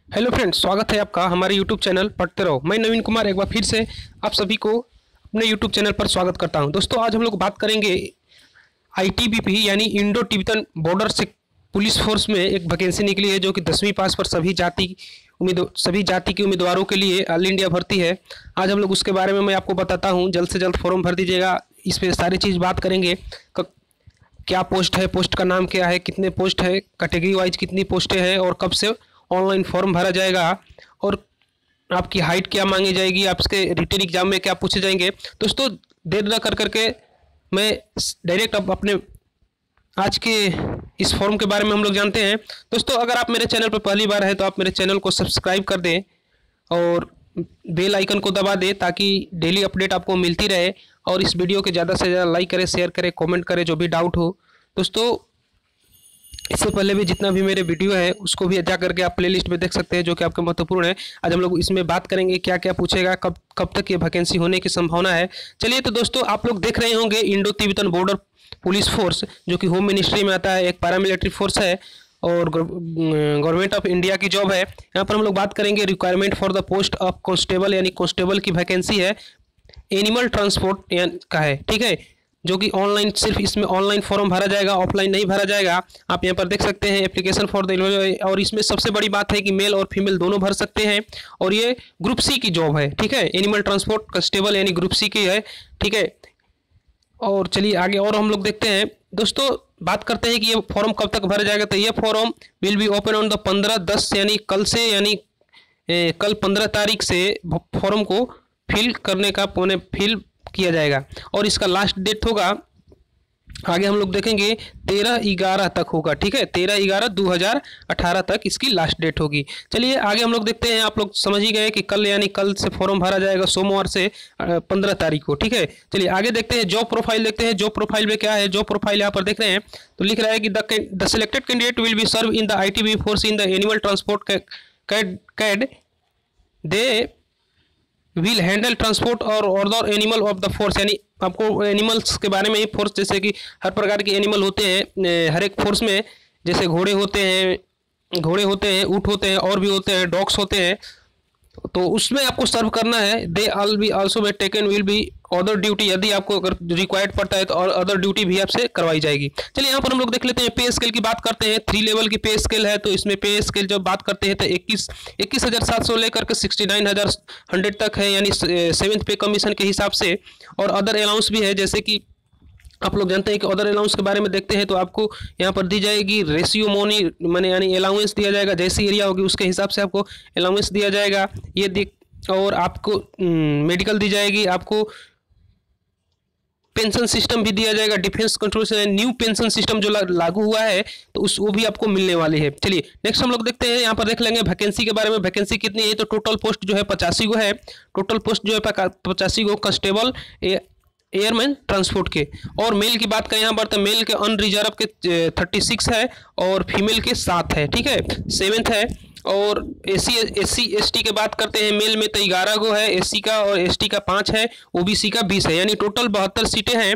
Hello friends, स्वागत है आपका हमारे यूट्यूब चैनल पढ़ते रहो। मैं नवीन कुमार एक बार फिर से आप सभी को अपने यूट्यूब चैनल पर स्वागत करता हूं। दोस्तों, आज हम लोग बात करेंगे आईटीबीपी यानी इंडो तिब्बतन बॉर्डर से पुलिस फोर्स में एक वैकेंसी निकली है जो कि 10वीं पास पर सभी जाति के उम्मीदवारों के लिए ऑल इंडिया भर्ती है। आज हम लोग उसके बारे में मैं आपको बताता हूँ। जल्द से जल्द फॉर्म भर दीजिएगा। इस पर सारी चीज़ बात करेंगे। क्या पोस्ट है, पोस्ट का नाम क्या है, कितने पोस्ट है, कैटेगरी वाइज कितनी पोस्टें हैं और कब से ऑनलाइन फॉर्म भरा जाएगा और आपकी हाइट क्या मांगी जाएगी, आपके रिटन एग्जाम में क्या पूछे जाएंगे। दोस्तों, देर न कर करके मैं डायरेक्ट अब अपने आज के इस फॉर्म के बारे में हम लोग जानते हैं। दोस्तों, अगर आप मेरे चैनल पर पहली बार है तो आप मेरे चैनल को सब्सक्राइब कर दें और बेल आइकन को दबा दें ताकि डेली अपडेट आपको मिलती रहे। और इस वीडियो के ज़्यादा से ज़्यादा लाइक करें, शेयर करें, कमेंट करें जो भी डाउट हो। दोस्तों, इससे पहले भी जितना भी मेरे वीडियो है उसको भी जा करके आप प्लेलिस्ट में देख सकते हैं जो कि आपके महत्वपूर्ण है। आज हम लोग इसमें बात करेंगे क्या क्या पूछेगा, कब कब तक ये वैकेंसी होने की संभावना है। चलिए, तो दोस्तों, आप लोग देख रहे होंगे Indo Tibetan border police force जो कि होम मिनिस्ट्री में आता है, एक पैरामिलिट्री फोर्स है और गवर्नमेंट ऑफ इंडिया की जॉब है। यहाँ पर हम लोग बात करेंगे requirement for the post of constable यानी कांस्टेबल की वैकेंसी है। एनिमल ट्रांसपोर्ट का है, ठीक है, जो कि ऑनलाइन, सिर्फ इसमें ऑनलाइन फॉर्म भरा जाएगा, ऑफलाइन नहीं भरा जाएगा। आप यहाँ पर देख सकते हैं एप्लीकेशन फॉर द, और इसमें सबसे बड़ी बात है कि मेल और फीमेल दोनों भर सकते हैं और ये ग्रुप सी की जॉब है, ठीक है। एनिमल ट्रांसपोर्ट कांस्टेबल यानी ग्रुप सी की है, ठीक है। और चलिए आगे और हम लोग देखते हैं। दोस्तों, बात करते हैं कि ये फॉर्म कब तक भरा जाएगा। तो ये form will be open on the 15/10 यानी कल से, यानी कल 15 तारीख से फॉर्म को फिल करने का फिल किया जाएगा और इसका लास्ट डेट होगा, आगे हम लोग देखेंगे, 13/11 तक होगा, ठीक है। 13/11/2018 तक इसकी लास्ट डेट होगी। चलिए आगे हम लोग देखते हैं। आप लोग समझ ही गए कि कल, यानी कल से फॉर्म भरा जाएगा, सोमवार से 15 तारीख को, ठीक है। चलिए आगे देखते हैं, जॉब प्रोफाइल देखते हैं। जॉब प्रोफाइल में क्या है, जॉब प्रोफाइल यहाँ पर देख रहे हैं तो लिख रहा है कि the selected candidate will be serve in the ITB force in the animal transport cadre they will handle transport और other animal of the force, यानी आपको एनिमल्स के बारे में ही, फोर्स जैसे कि हर प्रकार के एनिमल होते हैं हर एक फोर्स में, जैसे घोड़े होते हैं, ऊँट होते हैं और भी होते हैं, डॉग्स होते हैं, तो उसमें आपको सर्व करना है। They all be also be taken will be other duty, यदि आपको अगर रिक्वायर्ड पड़ता है तो और अदर ड्यूटी भी आपसे करवाई जाएगी। चलिए यहाँ पर हम लोग देख लेते हैं, पे स्केल की बात करते हैं। 3 लेवल की पे स्केल है, तो इसमें पे स्केल जब बात करते हैं तो 21,700 लेकर के 69,100 तक है, यानी 7th पे कमीशन के हिसाब से। और अदर अलाउंस भी है, जैसे कि आप लोग जानते हैं कि अदर अलाउंस के बारे में देखते हैं तो आपको यहाँ पर दी जाएगी रेशियो मोनी मैंने, यानी अलाउंस दिया जाएगा, जैसी एरिया होगी उसके हिसाब से आपको अलाउंस दिया जाएगा। ये और आपको मेडिकल दी जाएगी, आपको पेंशन सिस्टम भी दिया जाएगा। डिफेंस कंट्रोल से न्यू पेंशन सिस्टम जो लागू हुआ है तो वो भी आपको मिलने वाली है। चलिए नेक्स्ट हम लोग देखते हैं, यहाँ पर देख लेंगे वैकेंसी के बारे में। वैकेंसी कितनी है, तो टोटल पोस्ट जो है 85 गो है। टोटल पोस्ट जो है 85 गो कांस्टेबल एयरमैन ट्रांसपोर्ट के। और मेल की बात करें यहाँ पर तो मेल के अनरिजर्व के 36 है और फीमेल के 7 है, ठीक है, 7th है। और एससी एसटी के बात करते हैं, मेल में तो 11 गो है एससी का और एसटी का 5 है, ओबीसी का 20 है, यानी टोटल 72 सीटें हैं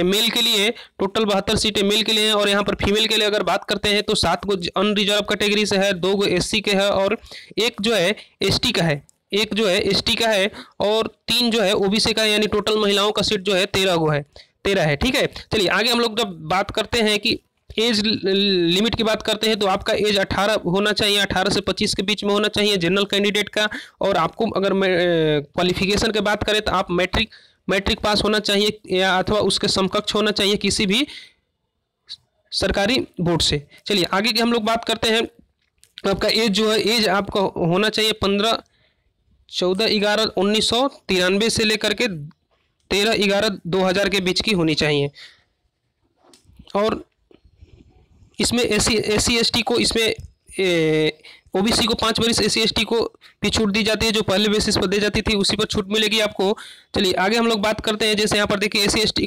मेल के लिए। टोटल 72 सीटें मेल के लिए हैं। और यहाँ पर फीमेल के लिए अगर बात करते हैं तो 7 गो अनरिजर्व कैटेगरी से है, 2 गो एससी के है और एक जो है एसटी का है, एक जो है एसटी का है और 3 जो है ओबीसी का है, यानी टोटल महिलाओं का सीट जो है 13 गो है, 13 है, ठीक है। चलिए आगे हम लोग जब बात करते हैं कि एज लिमिट की बात करते हैं तो आपका एज 18 होना चाहिए, 18 से 25 के बीच में होना चाहिए जनरल कैंडिडेट का। और आपको अगर क्वालिफिकेशन की बात करें तो आप मैट्रिक पास होना चाहिए या अथवा उसके समकक्ष होना चाहिए किसी भी सरकारी बोर्ड से। चलिए आगे की हम लोग बात करते हैं, आपका एज जो है, एज आपका होना चाहिए 14/11/1993 से लेकर के 13/11/2000 के बीच की होनी चाहिए। और इसमें एससी एसटी को, इसमें ओबीसी को 5 वर्ष, एससी एसटी को भी छूट दी जाती है, जो पहले बेसिस पर दी जाती थी उसी पर छूट मिलेगी आपको। चलिए आगे हम लोग बात करते हैं, जैसे यहाँ पर देखिए एससी एसटी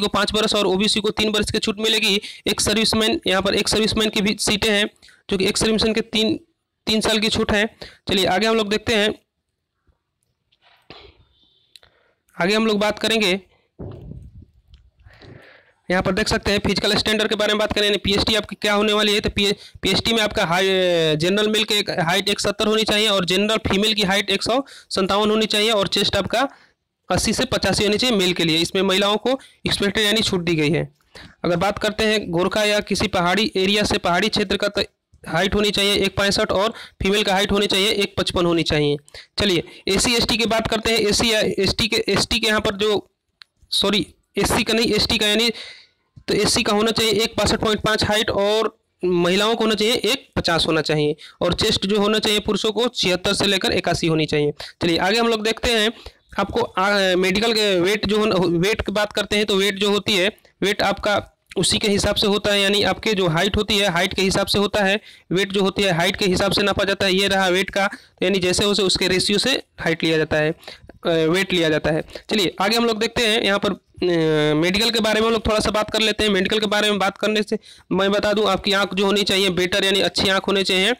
को 5 वर्ष और ओबीसी को 3 वर्ष की छूट मिलेगी। एक सर्विसमैन, यहाँ पर एक सर्विसमैन की भी सीटें हैं जो कि एक सर्विसमैन के 3 साल की छूट है। चलिए आगे हम लोग देखते हैं, आगे हम लोग बात करेंगे यहाँ पर देख सकते हैं फिजिकल स्टैंडर्ड के बारे में बात करें, यानी पीएसटी आपकी क्या होने वाली है। तो पीएसटी में आपका जनरल मेल की हाइट 170 होनी चाहिए और जनरल फीमेल की हाइट 157 होनी चाहिए और चेस्ट आपका 80 से 85 होनी चाहिए मेल के लिए। इसमें महिलाओं को एक्सपेक्टेड यानी छूट दी गई है। अगर बात करते हैं गोरखा या किसी पहाड़ी एरिया से पहाड़ी क्षेत्र का, तो हाइट होनी चाहिए 165 और फीमेल का हाइट होनी चाहिए 155 होनी चाहिए। चलिए एसी एसटी की बात करते हैं। एसी या एसटी के यहाँ पर जो सॉरी एससी का नहीं एसटी का, यानी तो एससी का होना चाहिए 162.5 हाइट और महिलाओं को होना चाहिए 150 होना चाहिए और चेस्ट जो होना चाहिए पुरुषों को 76 से लेकर 81 होनी चाहिए। चलिए आगे हम लोग देखते हैं। आपको मेडिकल के वेट जो वेट की बात करते हैं, तो वेट जो होती है, वेट आपका उसी के हिसाब से होता है, यानी आपके जो हाइट होती है हाइट के हिसाब से होता है। वेट जो होती है हाइट के हिसाब से नापा जाता है। ये रहा वेट का, यानी जैसे उसे उसके रेशियो से हाइट लिया जाता है, वेट लिया जाता है। चलिए आगे हम लोग देखते हैं। यहाँ पर मेडिकल के बारे में हम लोग थोड़ा सा बात कर लेते हैं। मेडिकल के बारे में बात करने से मैं बता दूं, आपकी आंख जो होनी चाहिए बेटर यानी अच्छी आंख होनी चाहिए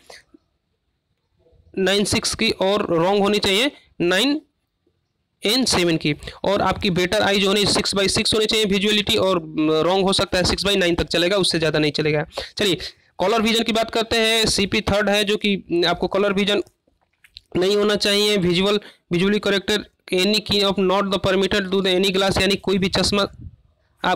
9/6 की और रॉन्ग होनी चाहिए 9/7 की, और आपकी बेटर आई जो होनी 6/6 होनी चाहिए विजुअलिटी, और रॉन्ग हो सकता है 6/9 तक चलेगा, उससे ज़्यादा नहीं चलेगा। चलिए कलर विजन की बात करते हैं। CP 3 है जो कि आपको कलर विजन नहीं होना चाहिए। Visually character any key of not the permitted to the any glass, यानी कोई भी चश्मा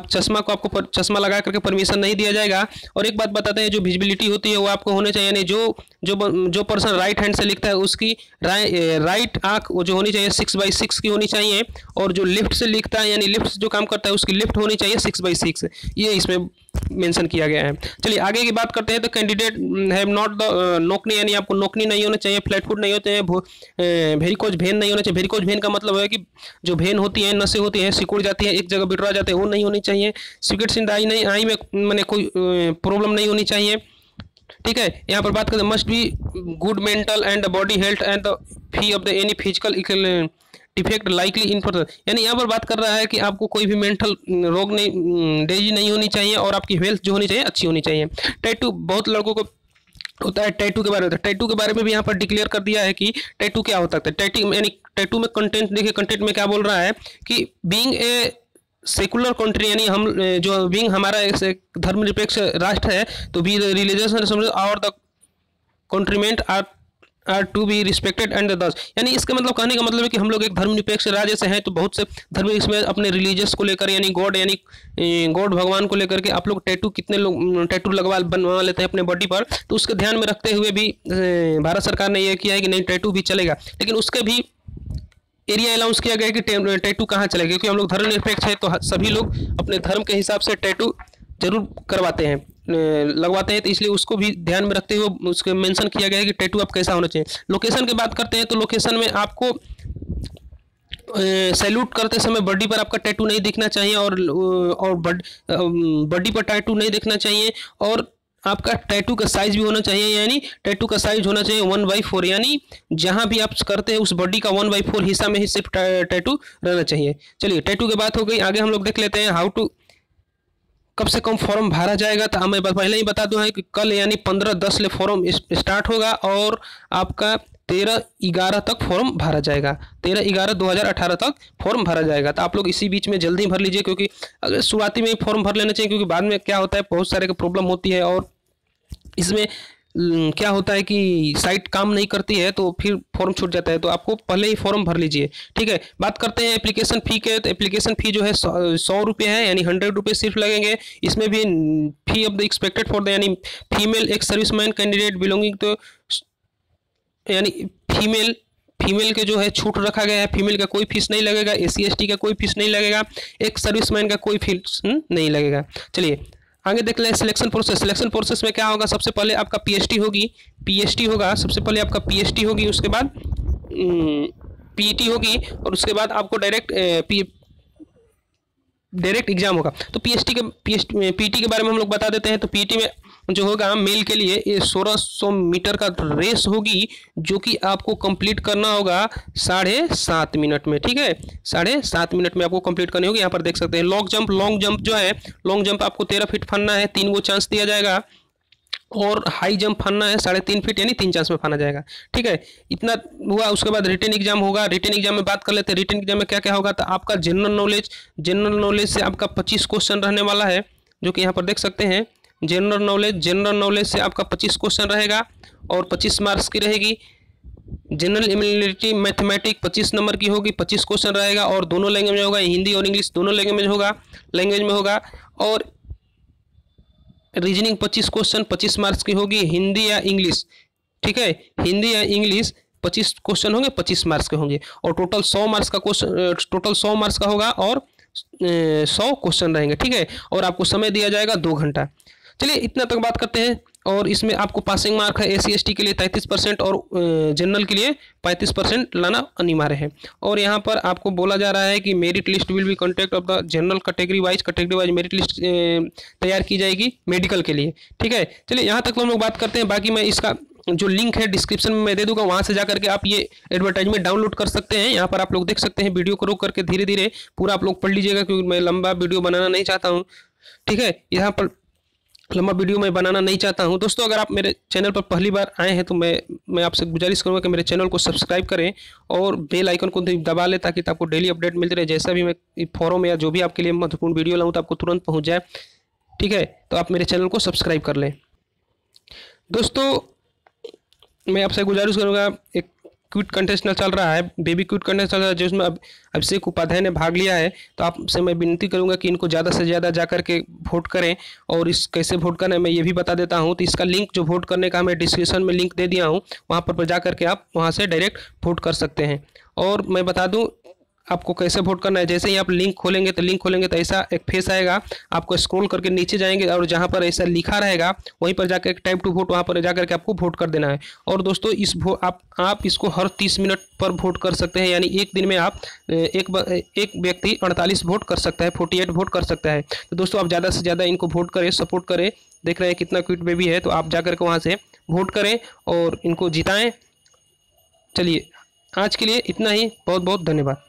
चश्मा को आपको चश्मा लगा करके परमिशन नहीं दिया जाएगा। और एक बात बताते हैं, जो विजिबिलिटी होती है वो आपको होने चाहिए, यानी जो पर्सन राइट हैंड से लिखता है उसकी राइट आंख वो जो होनी चाहिए 6/6 की होनी चाहिए, और जो लेफ्ट से लिखता है यानी लेफ्ट से जो काम करता है उसकी लेफ्ट होनी चाहिए 6/6। ये इसमें मेंशन किया गया है। चलिए आगे की बात करते हैं। तो कैंडिडेट हैव नॉट द नोकनी, यानी आपको नोकनी नहीं होना चाहिए, फ्लैट फुट नहीं होते हैं, वेरिकोज वेन नहीं होना चाहिए। वेरिकोज वेन का मतलब है कि जो वेन होती है, नसें होती हैं, सिकुड़ जाती है, एक जगह बिटरा जाते हैं, वो नहीं होनी चाहिए। सिगरेट्स इन द आई नहीं, आई में मैंने कोई प्रॉब्लम नहीं होनी चाहिए। ठीक है, यहाँ पर बात करते हैं must be good mental and body health and the fee of the any physical defect likely in further, यानी यहाँ पर बात कर रहा है कि आपको कोई भी मेंटल रोग नहीं, डिजीज नहीं होनी चाहिए और आपकी हेल्थ जो होनी चाहिए अच्छी होनी चाहिए। टैटू बहुत लड़कों को होता है, टैटू के बारे में टैटू के बारे में भी यहाँ पर डिक्लेयर कर दिया है कि टैटू क्या होता है। टैटू यानी टैटू में कंटेंट देखिए, कंटेंट में क्या बोल रहा है कि बीइंग ए सेकुलर कंट्री, यानी हम जो बीइंग हमारा एक धर्मनिरपेक्ष राष्ट्र है, तो बी रिलीजियस और the countrymen are to be respected and thus, यानी इसका मतलब कहने का मतलब है कि हम लोग एक धर्मनिरपेक्ष राज्य से हैं, तो बहुत से धर्म इसमें अपने रिलीजियस को लेकर यानी गॉड भगवान को लेकर के आप लोग टैटू कितने लोग टैटू बनवा लेते हैं अपने बॉडी पर, तो उसके ध्यान में रखते हुए भी भारत सरकार ने यह किया है कि नहीं टैटू भी चलेगा, लेकिन उसके भी एरिया अलाउंस किया गया कि टैटू कहाँ चलेगा, क्योंकि हम लोग धर्मनिरपेक्ष है तो सभी लोग अपने धर्म के हिसाब से टैटू जरूर करवाते हैं, लगवाते हैं, तो इसलिए उसको भी ध्यान में रखते हुए उसके मेंशन किया गया है कि टैटू आप कैसा होना चाहिए। लोकेशन की बात करते हैं तो लोकेशन में आपको सैल्यूट करते समय बॉडी पर आपका टैटू नहीं दिखना चाहिए और बॉडी पर टैटू नहीं दिखना चाहिए, और आपका टैटू का साइज भी होना चाहिए, यानी टैटू का साइज होना चाहिए 1/4, यानी जहां भी आप करते हैं उस बॉडी का 1/4 हिस्सा में ही सिर्फ टैटू रहना चाहिए। चलिए टैटू की बात हो गई, आगे हम लोग देख लेते हैं हाउ टू कब से कम फॉर्म भरा जाएगा। तो मैं पहले ही बता दूं है कि कल यानी 15/10 ले फॉर्म स्टार्ट होगा और आपका 13/11 तक फॉर्म भरा जाएगा, 13/11/2018 तक फॉर्म भरा जाएगा। तो आप लोग इसी बीच में जल्दी भर लीजिए, क्योंकि अगर शुरुआती में ही फॉर्म भर लेना चाहिए, क्योंकि बाद में क्या होता है बहुत सारे का प्रॉब्लम होती है और इसमें क्या होता है कि साइट काम नहीं करती है तो फिर फॉर्म छूट जाता है, तो आपको पहले ही फॉर्म भर लीजिए। ठीक है, बात करते हैं एप्लीकेशन फ़ी के। तो एप्लीकेशन फ़ी जो है 100 रुपये है, यानी 100 रुपये सिर्फ लगेंगे। इसमें भी fee of the expected for the यानी female ex serviceman candidate belonging तो यानी फीमेल के जो है छूट रखा गया है, फीमेल का कोई फीस नहीं लगेगा, SC ST का कोई फीस नहीं लगेगा, एक सर्विसमैन का कोई फीस नहीं लगेगा। चलिए आगे देख लें सिलेक्शन प्रोसेस। सिलेक्शन प्रोसेस में क्या होगा, सबसे पहले आपका PST होगा, सबसे पहले आपका PST होगी, उसके बाद PET होगी और उसके बाद आपको डायरेक्ट एग्जाम होगा। तो PET के बारे में हम लोग बता देते हैं। तो PET में जो होगा मेल के लिए ये 1600 मीटर का रेस होगी, जो कि आपको कंप्लीट करना होगा 7.5 मिनट में। ठीक है, 7.5 मिनट में आपको कंप्लीट करनी होगी। यहाँ पर देख सकते हैं लॉन्ग जंप जो है, लॉन्ग जंप आपको 13 फीट फनना है, 3 गो चांस दिया जाएगा और हाई जंप फानना है 3.5 फीट यानी 3 चांस में फाना जाएगा। ठीक है, इतना हुआ। उसके बाद रिटन एग्जाम होगा। रिटन एग्जाम में बात कर लेते हैं। रिटन एग्जाम में क्या क्या होगा, तो आपका जनरल नॉलेज से आपका 25 क्वेश्चन रहने वाला है, जो कि यहाँ पर देख सकते हैं। जनरल नॉलेज से आपका 25 क्वेश्चन रहेगा और 25 मार्क्स की रहेगी। जनरल इम्यूनिटी मैथमेटिक 25 नंबर की होगी, 25 क्वेश्चन रहेगा और दोनों लैंग्वेज में होगा, हिंदी और इंग्लिश दोनों लैंग्वेज में होगा। और रीजनिंग 25 क्वेश्चन 25 मार्क्स की होगी, हिंदी या इंग्लिश। ठीक है, हिंदी या इंग्लिश 25 क्वेश्चन होंगे, 25 मार्क्स के होंगे और टोटल 100 मार्क्स का क्वेश्चन, टोटल 100 मार्क्स का होगा और 100 क्वेश्चन रहेंगे। ठीक है, और आपको समय दिया जाएगा 2 घंटा। चलिए इतना तक बात करते हैं। और इसमें आपको पासिंग मार्क है SC/ST के लिए 33% और जनरल के लिए 35% लाना अनिवार्य है। और यहाँ पर आपको बोला जा रहा है कि merit list will be contact of the general category wise merit list तैयार की जाएगी मेडिकल के लिए। ठीक है, चलिए यहाँ तक हम लोग बात करते हैं। बाकी मैं इसका जो लिंक है डिस्क्रिप्शन में मैं दे दूंगा, वहाँ से जा करके आप ये एडवर्टाइजमेंट डाउनलोड कर सकते हैं। यहाँ पर आप लोग देख सकते हैं। वीडियो को रोक करके धीरे धीरे पूरा आप लोग पढ़ लीजिएगा, क्योंकि मैं लंबा वीडियो बनाना नहीं चाहता हूँ। ठीक है, यहाँ पर लंबा वीडियो मैं बनाना नहीं चाहता हूं। दोस्तों अगर आप मेरे चैनल पर पहली बार आए हैं तो मैं आपसे गुजारिश करूंगा कि मेरे चैनल को सब्सक्राइब करें और बेल आइकन को दबा लें, ताकि आपको डेली अपडेट मिलती रहे। जैसा भी मैं फोरम या जो भी आपके लिए महत्वपूर्ण वीडियो लाऊं तो आपको तुरंत पहुंच जाए। ठीक है, तो आप मेरे चैनल को सब्सक्राइब कर लें। दोस्तों मैं आपसे गुजारिश करूँगा, एक क्विट कंटेस्ट चल रहा है, बेबी क्विट कंटेस्ट चल रहा है, जिसमें अभिषेक उपाध्याय ने भाग लिया है। तो आपसे मैं विनती करूंगा कि इनको ज़्यादा से ज़्यादा जा करके वोट करें। और इस कैसे वोट करना है मैं ये भी बता देता हूं। तो इसका लिंक जो वोट करने का मैं डिस्क्रिप्शन में लिंक दे दिया हूं, वहां पर जा करके आप वहां से डायरेक्ट वोट कर सकते हैं। और मैं बता दूं आपको कैसे वोट करना है। जैसे ही आप लिंक खोलेंगे तो ऐसा एक फेस आएगा। आपको स्क्रॉल करके नीचे जाएंगे और जहां पर ऐसा लिखा रहेगा वहीं पर जाकर टाइप टू वोट, वहां पर जाकर के आपको वोट कर देना है। और दोस्तों आप इसको हर 30 मिनट पर वोट कर सकते हैं, यानी एक दिन में आप एक व्यक्ति 48 वोट कर सकता है, 48 वोट कर सकता है। तो दोस्तों आप ज़्यादा से ज़्यादा इनको वोट करें, सपोर्ट करें। देख रहे हैं कितना क्विट बेबी है, तो आप जाकर के वहाँ से वोट करें और इनको जिताएँ। चलिए आज के लिए इतना ही। बहुत बहुत धन्यवाद।